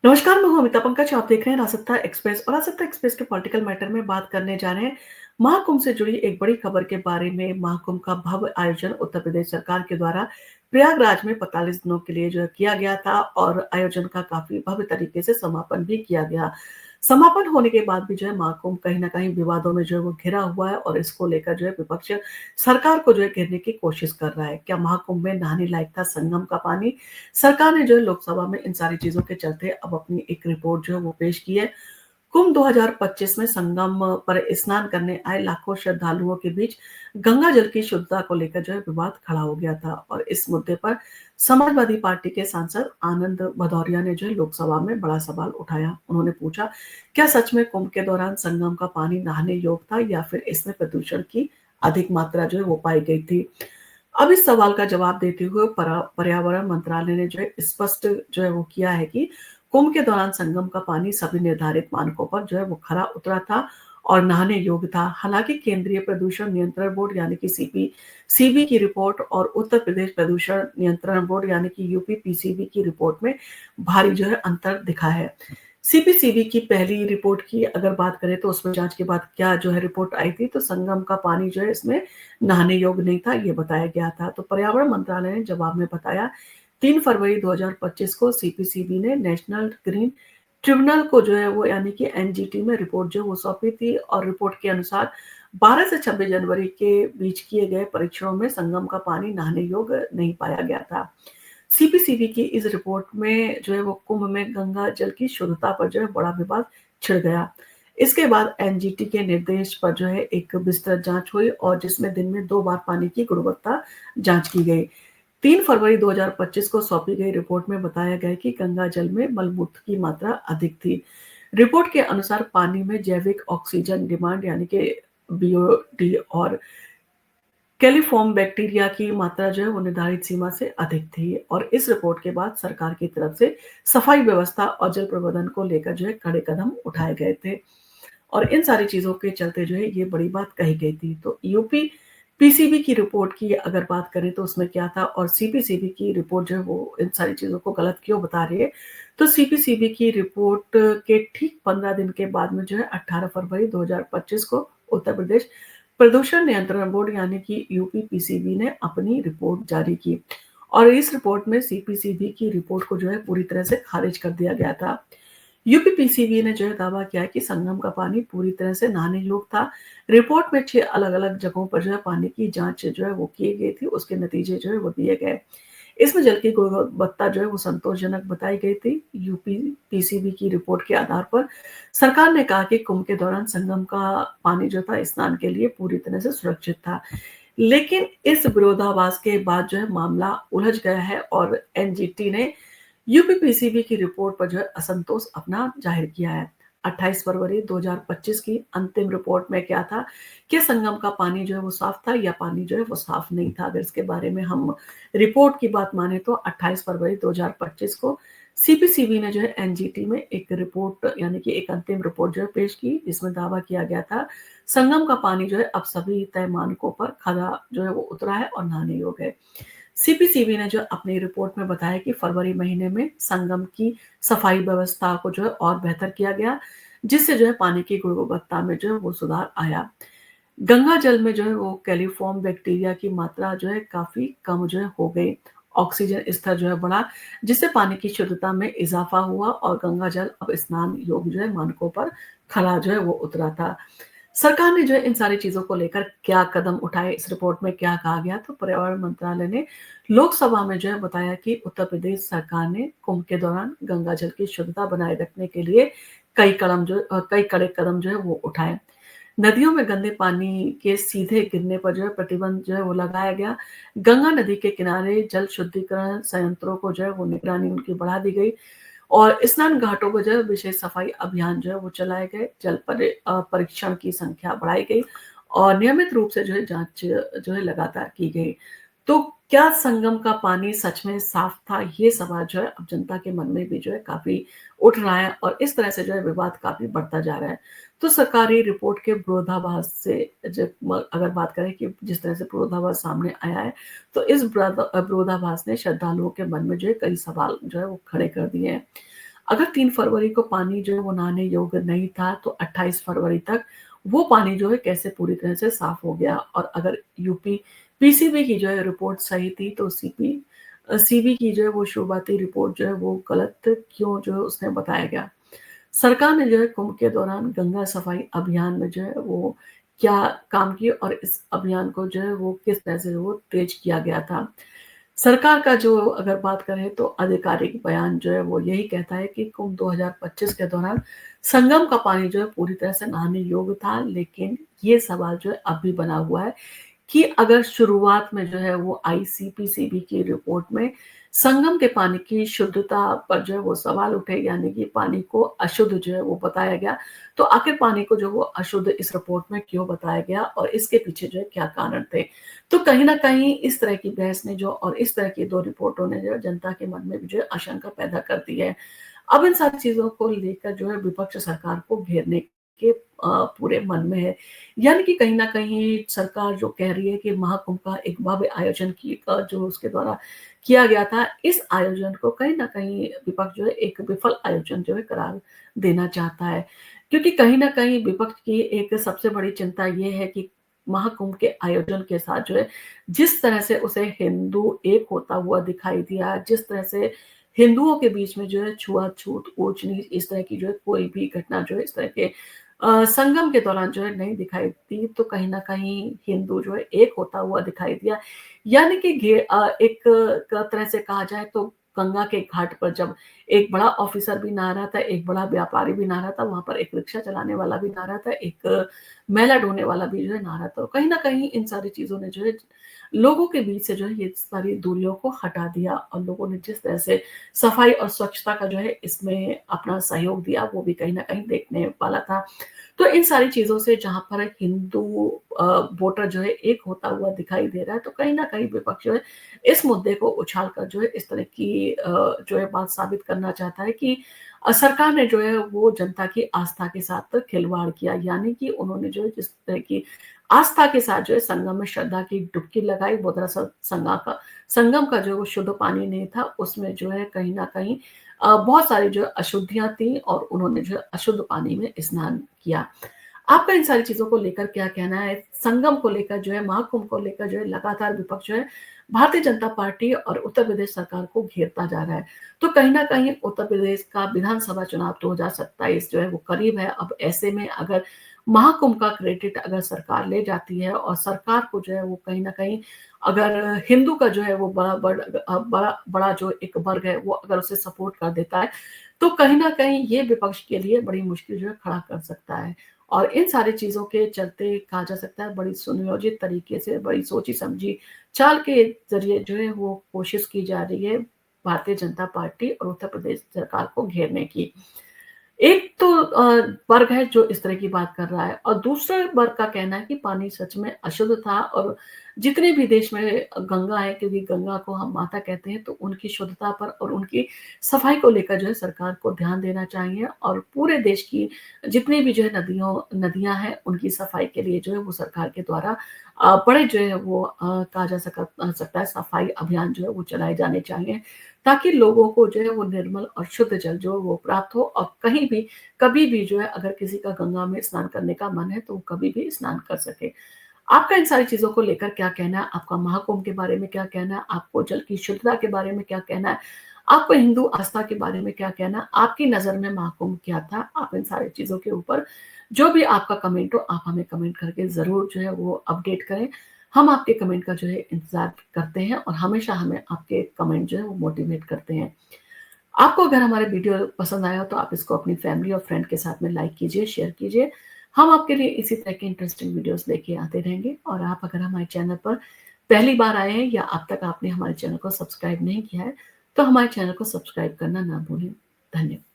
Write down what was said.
नमस्कार, मैं हूँ अमिता पंकज। आप देख रहे हैं रासत्ता एक्सप्रेस और रासत्ता एक्सप्रेस के पॉलिटिकल मैटर में बात करने जा रहे हैं महाकुंभ से जुड़ी एक बड़ी खबर के बारे में। महाकुंभ का भव्य आयोजन उत्तर प्रदेश सरकार के द्वारा प्रयागराज में 45 दिनों के लिए जो है किया गया था और आयोजन का काफी भव्य तरीके से समापन भी किया गया। समापन होने के बाद भी जो है महाकुंभ कहीं ना कहीं विवादों में जो है वो घिरा हुआ है और इसको लेकर जो है विपक्ष सरकार को जो है घेरने की कोशिश कर रहा है। क्या महाकुंभ में नहाने लायक था संगम का पानी? सरकार ने जो है लोकसभा में इन सारी चीजों के चलते अब अपनी एक रिपोर्ट जो है वो पेश की है। कुंभ 2025 में संगम पर स्नान करने आए लाखों श्रद्धालुओं के बीच गंगा जल की शुद्धता को लेकर जो है विवाद खड़ा हो गया था और इस मुद्दे पर समाजवादी पार्टी के सांसद आनंद भदौरिया ने जो है लोकसभा में बड़ा सवाल उठाया। उन्होंने पूछा, क्या सच में कुंभ के दौरान संगम का पानी नहाने योग्य था या फिर इसमें प्रदूषण की अधिक मात्रा जो है वो पाई गई थी? अब इस सवाल का जवाब देते हुए पर्यावरण मंत्रालय ने जो है स्पष्ट जो है वो किया है कि कुंभ के दौरान संगम का पानी सभी निर्धारित मानकों पर जो है वो खरा उतरा था और नहाने योग्य था। हालांकि केंद्रीय प्रदूषण नियंत्रण बोर्ड यानी कि सीबी की रिपोर्ट और उत्तर प्रदेश प्रदूषण नियंत्रण बोर्ड यानी कि यूपी पीसीबी की रिपोर्ट में भारी जो है अंतर दिखा है। सीपीसीबी की पहली रिपोर्ट की अगर बात करें तो उसमें जांच के बाद क्या जो है रिपोर्ट आई थी, तो संगम का पानी जो है इसमें नहाने योग्य नहीं था, ये बताया गया था। तो पर्यावरण मंत्रालय ने जवाब में बताया, 3 फरवरी 2025 को सीपीसीबी ने नेशनल ग्रीन ट्रिब्यूनल को जो है वो यानी कि एनजीटी में रिपोर्ट जो वो सौंपी थी और रिपोर्ट के अनुसार 12 से 26 जनवरी के बीच किए गए परीक्षणों में संगम का पानी नहाने योग्य नहीं पाया गया था। सीपीसीबी की इस रिपोर्ट में जो है वो कुंभ में गंगा जल की शुद्धता पर जो है बड़ा विवाद छिड़ गया। इसके बाद एनजीटी के निर्देश पर जो है एक विस्तृत जांच हुई और जिसमें दिन में 2 बार पानी की गुणवत्ता जांच की गई। 3 फरवरी 2025 को सौंपी गई रिपोर्ट में बताया गया कि गंगा जल में मलमूत्र की मात्रा अधिक थी। रिपोर्ट के अनुसार पानी में जैविक ऑक्सीजन डिमांड यानी कि बीओडी और कैलिफॉर्म बैक्टीरिया की मात्रा जो है वो निर्धारित सीमा से अधिक थी और इस रिपोर्ट के बाद सरकार की तरफ से सफाई व्यवस्था और जल प्रबंधन को लेकर जो है कड़े कदम उठाए गए थे और इन सारी चीजों के चलते जो है ये बड़ी बात कही गई थी। तो यूपी पीसीबी की रिपोर्ट की अगर बात करें तो उसमें क्या था और सीपीसीबी की रिपोर्ट जो है वो इन सारी चीजों को गलत क्यों बता रही है, तो सीपीसीबी की रिपोर्ट के ठीक 15 दिन के बाद में जो है 18 फरवरी 2025 को उत्तर प्रदेश प्रदूषण नियंत्रण बोर्ड यानी कि यूपी पीसीबी ने अपनी रिपोर्ट जारी की और इस रिपोर्ट में सीपीसीबी की रिपोर्ट को जो है पूरी तरह से खारिज कर दिया गया था। यूपी पीसीबी ने जो है दावा किया है कि संगम का पानी पूरी तरह से नहाने योग्य था। रिपोर्ट में 6 अलग-अलग जगहों पर जो है पानी की जांच जो है वो की गई थी, उसके नतीजे जो है वो दिए गए। इसमें जल की गुणवत्ता जो है वो संतोषजनक बताई गई थी। यूपी पीसीबी की रिपोर्ट के आधार पर सरकार ने कहा कि कुंभ के दौरान संगम का पानी जो था स्नान के लिए पूरी तरह से सुरक्षित था। लेकिन इस विरोधाभास के बाद जो है मामला उलझ गया है और एनजीटी ने यूपीपीसीबी की रिपोर्ट पर जो है असंतोष अपना जाहिर किया है। 28 फरवरी 2025 की अंतिम रिपोर्ट में क्या था कि संगम का पानी जो है वो साफ था या पानी जो है वो साफ नहीं था। अगर इसके बारे में हम रिपोर्ट की बात माने तो 28 फरवरी 2025 को सीपीसीबी ने जो है एनजीटी में एक रिपोर्ट यानी कि एक अंतिम रिपोर्ट जो है पेश की, जिसमें दावा किया गया था संगम का पानी जो है अब सभी तय मानकों पर खरा जो है वो उतरा है और नहाने योग्य है। सीपीसीबी ने जो अपनी रिपोर्ट में बताया कि फरवरी महीने में संगम की सफाई व्यवस्था को जो है और बेहतर किया गया, जिससे जो है पानी की गुणवत्ता में जो है वो सुधार आया। गंगा जल में जो है वो कैलिफॉर्म बैक्टीरिया की मात्रा जो है काफी कम जो है हो गई। ऑक्सीजन स्तर जो है बढ़ा, जिससे पानी की शुद्धता में इजाफा हुआ और गंगा जल अब स्नान योग्य जो है मानकों पर खरा जो है वो उतरा था। सरकार ने जो है इन सारी चीजों को लेकर क्या कदम उठाए, इस रिपोर्ट में क्या कहा गया, तो पर्यावरण मंत्रालय ने लोकसभा में जो है बताया कि उत्तर प्रदेश सरकार ने कुंभ के दौरान गंगा जल की शुद्धता बनाए रखने के लिए कई कड़े कदम जो है वो उठाए। नदियों में गंदे पानी के सीधे गिरने पर जो है प्रतिबंध जो है वो लगाया गया। गंगा नदी के किनारे जल शुद्धिकरण संयंत्रों को जो है वो निगरानी उनकी बढ़ा दी गई और स्नान घाटों पर जो है विशेष सफाई अभियान जो है वो चलाए गए। परीक्षण की संख्या बढ़ाई गई और नियमित रूप से जो है जांच जो है लगातार की गई। तो क्या संगम का पानी सच में साफ था? ये सवाल जो है अब जनता के मन में भी जो है काफी उठ रहा है और इस तरह से जो है विवाद काफी बढ़ता जा रहा है। तो सरकारी रिपोर्ट के विरोधाभास से जब अगर बात करें कि जिस तरह से विरोधाभास सामने आया है, तो इस विरोधाभास ने श्रद्धालुओं के मन में जो है कई सवाल जो है वो खड़े कर दिए हैं। अगर 3 फरवरी को पानी जो है वो नहाने योग्य नहीं था, तो 28 फरवरी तक वो पानी जो है कैसे पूरी तरह से साफ़ हो गया? और अगर यूपी पीसीबी की जो है रिपोर्ट सही थी, तो सीबी की जो है वो शुरुआती रिपोर्ट जो है वो गलत क्यों जो है उसने बताया गया? सरकार ने जो है कुंभ के दौरान गंगा सफाई अभियान में जो है वो क्या काम किए और इस अभियान को जो है वो किस तरह से वो तेज किया गया था। सरकार का जो अगर बात करें तो आधिकारिक बयान जो है वो यही कहता है कि कुंभ 2025 के दौरान संगम का पानी जो है पूरी तरह से नहाने योग्य था, लेकिन ये सवाल जो है अब भी बना हुआ है कि अगर शुरुआत में जो है वो आईसीपीसीबी की रिपोर्ट में संगम के पानी की शुद्धता पर जो है वो सवाल उठे, यानी कि पानी को अशुद्ध जो है वो बताया गया, तो आखिर पानी को जो वो अशुद्ध इस रिपोर्ट में क्यों बताया गया और इसके पीछे जो है क्या कारण थे? तो कहीं न कहीं इस तरह की बहस ने जो और इस तरह की 2 रिपोर्टों ने जो है जनता के मन में भी जो है आशंका पैदा कर दी है। अब इन सारी चीज़ों को लेकर जो है विपक्ष सरकार को घेरने के पूरे मन में है। यानी कि कहीं न कहीं सरकार जो कह रही है कि महाकुंभ का एक भव्य आयोजन जो उसके द्वारा किया गया था, इस आयोजन को कहीं न कहीं विपक्ष जो है एक विफल आयोजन जो है करार देना चाहता है। क्योंकि कहीं न कहीं विपक्ष की एक सबसे बड़ी चिंता ये है कि महाकुंभ के आयोजन के साथ जो है, जिस तरह से उसे हिंदू एक होता हुआ दिखाई दिया, जिस तरह से हिंदुओं के बीच में जो है छुआ-छूत, ऊच-नीच इस तरह की जो है कोई भी घटना जो है इस तरह के संगम के दौरान जो है नहीं दिखाई दी, तो कहीं न कहीं हिंदू जो है एक होता हुआ दिखाई दिया। यानी कि एक तरह से कहा जाए तो गंगा के घाट पर जब एक बड़ा ऑफ़िसर भी नहा रहा था, एक बड़ा व्यापारी भी नहा रहा था, वहाँ पर एक रिक्शा चलाने वाला भी नहा रहा था, एक मैला ढोने वाला भी जो है नहा रहा था। कहीं न कहीं इन सारी चीज़ों ने जो है लोगों के बीच से जो है ये सारी दूरियों को हटा दिया और लोगों ने जिस तरह से सफाई और स्वच्छता का जो है इसमें अपना सहयोग दिया, वो भी कहीं न कहीं देखने वाला था। तो इन सारी चीज़ों से जहाँ पर हिंदू वोटर जो है एक होता हुआ दिखाई दे रहा है, तो कहीं न कहीं विपक्ष जो है इस मुद्दे को उछाल कर जो है इस तरह की जो है बात साबित करना चाहता है कि सरकार ने जो है वो जनता की आस्था के साथ खिलवाड़ किया। यानी कि उन्होंने जो है जिस तरह की आस्था के साथ जो है संगम में श्रद्धा की डुबकी लगाई, वो दरअसल संगम का जो वो शुद्ध पानी नहीं था, उसमें जो है कहीं न कहीं बहुत सारी जो है अशुद्धियाँ थी और उन्होंने जो है अशुद्ध पानी में स्नान किया। आपका इन सारी चीज़ों को लेकर क्या कहना है? संगम को लेकर जो है, महाकुंभ को लेकर जो है लगातार विपक्ष जो है भारतीय जनता पार्टी और उत्तर प्रदेश सरकार को घेरता जा रहा है। तो कहीं न कहीं उत्तर प्रदेश का विधानसभा चुनाव 2027 जो है वो करीब है। अब ऐसे में अगर महाकुंभ का क्रेडिट अगर सरकार ले जाती है और सरकार को जो है वो कहीं न कहीं अगर हिंदू का जो है वो बड़ा जो एक वर्ग है वो अगर उसे सपोर्ट कर देता है, तो कहीं न कहीं ये विपक्ष के लिए बड़ी मुश्किल जो है खड़ा कर सकता है। और इन सारी चीज़ों के चलते कहा जा सकता है बड़ी सुनियोजित तरीके से, बड़ी सोची-समझी चाल के ज़रिए जो है वो कोशिश की जा रही है भारतीय जनता पार्टी और उत्तर प्रदेश सरकार को घेरने की। एक तो वर्ग है जो इस तरह की बात कर रहा है और दूसरा वर्ग का कहना है कि पानी सच में अशुद्ध था और जितने भी देश में गंगा है, क्योंकि गंगा को हम माता कहते हैं, तो उनकी शुद्धता पर और उनकी सफाई को लेकर जो है सरकार को ध्यान देना चाहिए और पूरे देश की जितनी भी जो है नदियाँ हैं, उनकी सफाई के लिए जो है वो सरकार के द्वारा बड़े जो है वो कहा जा सकता है सफाई अभियान जो है वो चलाए जाने चाहिए, ताकि लोगों को जो है वो निर्मल और शुद्ध जल जो है वो प्राप्त हो और कहीं भी, कभी भी जो है अगर किसी का गंगा में स्नान करने का मन है, तो वो कभी भी स्नान कर सके। आपका इन सारी चीज़ों को लेकर क्या कहना है? आपका महाकुंभ के बारे में क्या कहना है? आपको जल की शुद्धता के बारे में क्या कहना है? आपको हिंदू आस्था के बारे में क्या कहना है? आपकी नज़र में महाकुंभ क्या था? आप इन सारी चीज़ों के ऊपर जो भी आपका कमेंट हो, आप हमें कमेंट करके ज़रूर जो है वो अपडेट करें। हम आपके कमेंट का जो है इंतज़ार करते हैं और हमेशा हमें आपके कमेंट जो है वो मोटिवेट करते हैं। आपको अगर हमारे वीडियो पसंद आया हो तो आप इसको अपनी फैमिली और फ्रेंड के साथ में लाइक कीजिए, शेयर कीजिए। हम आपके लिए इसी तरह के इंटरेस्टिंग वीडियोज़ लेके आते रहेंगे और आप अगर हमारे चैनल पर पहली बार आए हैं या अब तक आपने हमारे चैनल को सब्सक्राइब नहीं किया है, तो हमारे चैनल को सब्सक्राइब करना ना भूलें। धन्यवाद।